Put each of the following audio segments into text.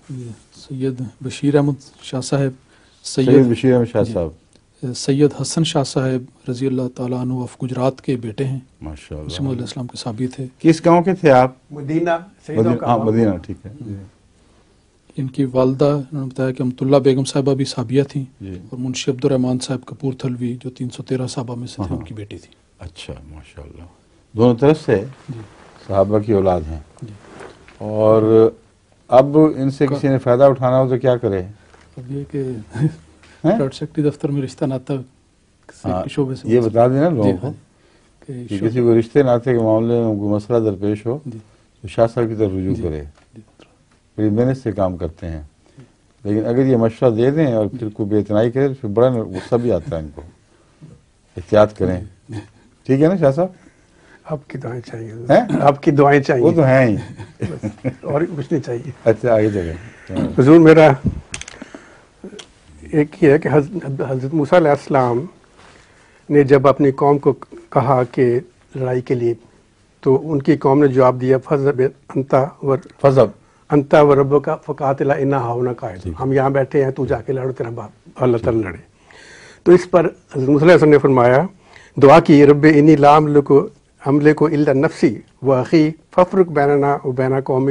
سید بشیر احمد شاہ صاحب، سید بشیر احمد شاہ صاحب، سید حسن شاہ صاحب رضی اللہ تعالیٰ عنہ آف گجرات کے بیٹے ہیں، ماشاء مسیح موعود علیہ السلام کے صحابی تھے۔ کس گاؤں کے تھے آپ؟ مدینہ، سیدوں کا ہاں گاؤں۔ مدینہ، ٹھیک ہے جی۔ ان کی والدہ انہوں نے بتایا کہ امت اللہ بیگم صاحبہ بھی صحابیہ تھیں، جی اور منشی عبد الرحمن صاحب کپور تھلوی جو 313 صحابہ میں سے تھے ان کی بیٹی تھی۔ اچھا، ماشاء اللہ، دونوں طرف سے صحابہ کی اولاد ہیں۔ اور اب ان سے کسی نے فائدہ اٹھانا ہو تو کیا کرے؟ اب یہ کہ پرائیویٹ سیکٹری دفتر میں رشتہ ناطہ کے شعبے سے یہ بتا دینا لوگوں کو کہ کہ کسی کو رشتے ناطے کے معاملے میں کوئی مسئلہ درپیش ہو تو شاہ صاحب کی طرف رجوع کرے، پھر محنت سے کام کرتے ہیں۔ لیکن اگر یہ مشورہ دے دیں اور پھر کوئی بے اتنائی کرے تو پھر بڑا غصہ بھی آتا ہے ان کو۔ احتیاط کریں، ٹھیک ہے نا شاہ صاحب؟ آپ کی دعائیں چاہیے، آپ کی دعائیں چاہیے، وہ تو ہیں ہی، اور کچھ نہیں چاہیے۔ اچھا آگے جگہ حضور میرا ایک ہی ہے کہ حضرت موسیٰ علیہ السلام نے جب اپنی قوم کو کہا کہ لڑائی کے لیے، تو ان کی قوم نے جواب دیا فضب انت و ربک فقاتلا انا ہاہنا قاعدون، ہم یہاں بیٹھے ہیں، تو جا کے لڑو، تیرا باپ اللہ تعالیٰ لڑے۔ تو اس پر حضرت موسیٰ علیہ السلام نے فرمایا، دعا کی، رب انی لا املک الا نفسی و اخی فافرق بیننا و بین قوم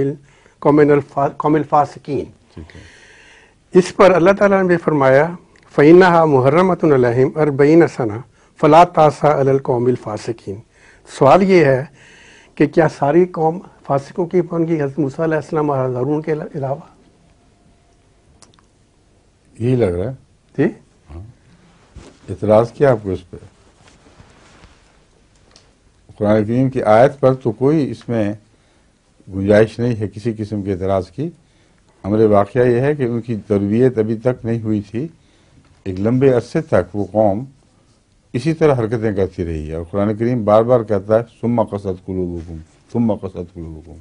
الفاسقین۔ اس پر اللہ تعالیٰ نے بھی فرمایا فَإِنَّهَا مُحَرَّمَةٌ عَلَيْهِمْ 40 سنہ فَلَا تَأْسَ عَلَى الْقَوْمِ الْفَاسِقِينَ۔ سوال یہ ہے کہ کیا ساری قوم فاسقوں کی بن گئی حضرت موسیٰ علیہ السلام اور ہارون کے علاوہ؟ یہی لگ رہا ہے جی، اعتراض کیا آپ کو اس پہ؟ قرآن کریم کی آیت پر تو کوئی اس میں گنجائش نہیں ہے کسی قسم کے اعتراض کی۔ امر واقعہ یہ ہے کہ ان کی تربیت ابھی تک نہیں ہوئی تھی، ایک لمبے عرصے تک وہ قوم اسی طرح حرکتیں کرتی رہی ہے، اور قرآن کریم بار بار کہتا ہے ثم قست قلوبکم ثم قست قلوبکم،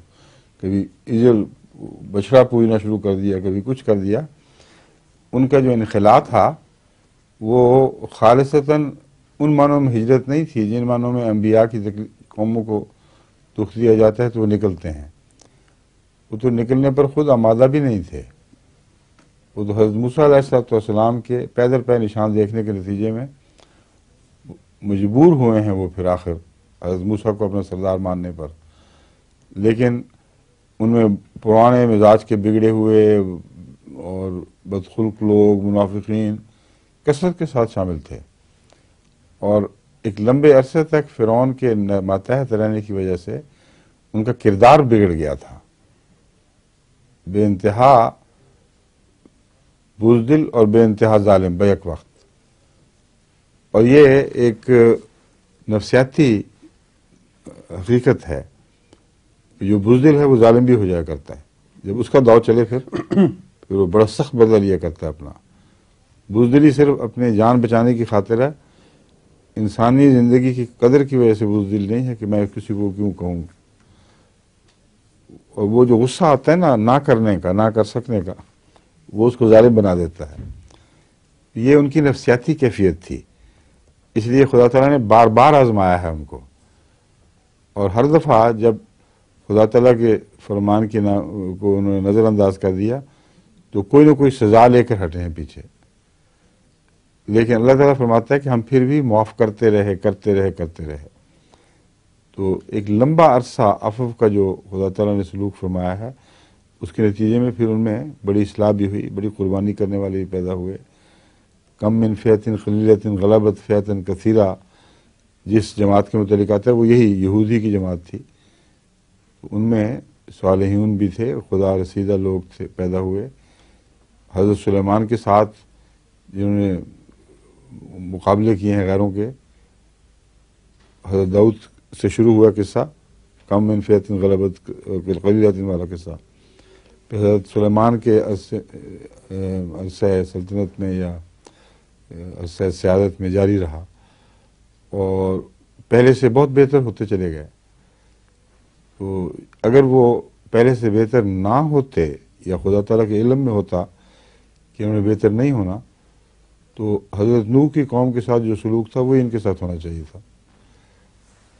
کبھی عجل بچڑا پوجنا شروع کر دیا، کبھی کچھ کر دیا۔ ان کا جو انخلا تھا وہ خالصتاً ان معنوں میں ہجرت نہیں تھی جن معنوں میں انبیاء کی قوموں کو دکھ دیا جاتا ہے تو وہ نکلتے ہیں۔ وہ تو نکلنے پر خود آمادہ بھی نہیں تھے، وہ تو حضرت موسیٰ علیہ السلام کے پیدر پہ نشان دیکھنے کے نتیجے میں مجبور ہوئے ہیں وہ پھر آخر حضرت موسیٰ کو اپنا سردار ماننے پر۔ لیکن ان میں پرانے مزاج کے بگڑے ہوئے اور بدخلق لوگ، منافقین کثرت کے ساتھ شامل تھے، اور ایک لمبے عرصے تک فرعون کے ماتحت رہنے کی وجہ سے ان کا کردار بگڑ گیا تھا، بے انتہا بزدل اور بے انتہا ظالم بیک وقت۔ اور یہ ایک نفسیاتی حقیقت ہے، جو بزدل ہے وہ ظالم بھی ہو جایا کرتا ہے، جب اس کا داؤ چلے پھر وہ بڑا سخت بدلہ لیا کرتا ہے اپنا۔ بزدلی صرف اپنے جان بچانے کی خاطر ہے، انسانی زندگی کی قدر کی وجہ سے بزدل نہیں ہے کہ میں کسی کو کیوں کہوں۔ اور وہ جو غصہ آتا ہے نا نہ کرنے کا، نہ کر سکنے کا، وہ اس کو ظالم بنا دیتا ہے۔ یہ ان کی نفسیاتی کیفیت تھی، اس لیے خدا تعالیٰ نے بار بار آزمایا ہے ان کو، اور ہر دفعہ جب خدا تعالیٰ کے فرمان کو انہوں نے نظر انداز کر دیا تو کوئی نہ کوئی سزا لے کر ہٹے ہیں پیچھے۔ لیکن اللہ تعالیٰ فرماتا ہے کہ ہم پھر بھی معاف کرتے رہے۔ تو ایک لمبا عرصہ عفو کا جو خدا تعالیٰ نے سلوک فرمایا ہے، اس کے نتیجے میں پھر ان میں بڑی اصلاح بھی ہوئی، بڑی قربانی کرنے والے بھی پیدا ہوئے۔ کم من فئۃ قلیلۃ غلبت فئۃ کثیرہ جس جماعت کے متعلق آتا ہے وہ یہی یہودی کی جماعت تھی، ان میں صالحین بھی تھے، خدا رسیدہ لوگ تھے پیدا ہوئے۔ حضرت سلیمان کے ساتھ جنہوں نے مقابلے کیے ہیں غیروں کے، حضرت داؤد سے شروع ہوا قصہ، کم من فئۃ غلبت قلیلۃ والا قصہ، پھر حضرت سلیمان کے عرصہ سلطنت میں یا عرصہ سیادت میں جاری رہا، اور پہلے سے بہت بہتر ہوتے چلے گئے۔ تو اگر وہ پہلے سے بہتر نہ ہوتے یا خدا تعالیٰ کے علم میں ہوتا کہ انہوں نے بہتر نہیں ہونا، تو حضرت نوح کی قوم کے ساتھ جو سلوک تھا وہی ان کے ساتھ ہونا چاہیے تھا۔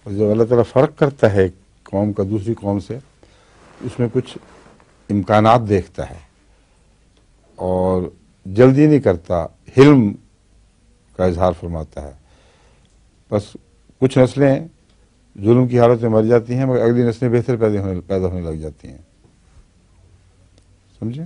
اور جب اللہ تعالیٰ فرق کرتا ہے قوم کا دوسری قوم سے، اس میں کچھ امکانات دیکھتا ہے، اور جلدی نہیں کرتا، حلم کا اظہار فرماتا ہے. بس کچھ نسلیں ظلم کی حالت میں مر جاتی ہیں مگر اگلی نسلیں بہتر پیدا ہونے لگ جاتی ہیں. سمجھے؟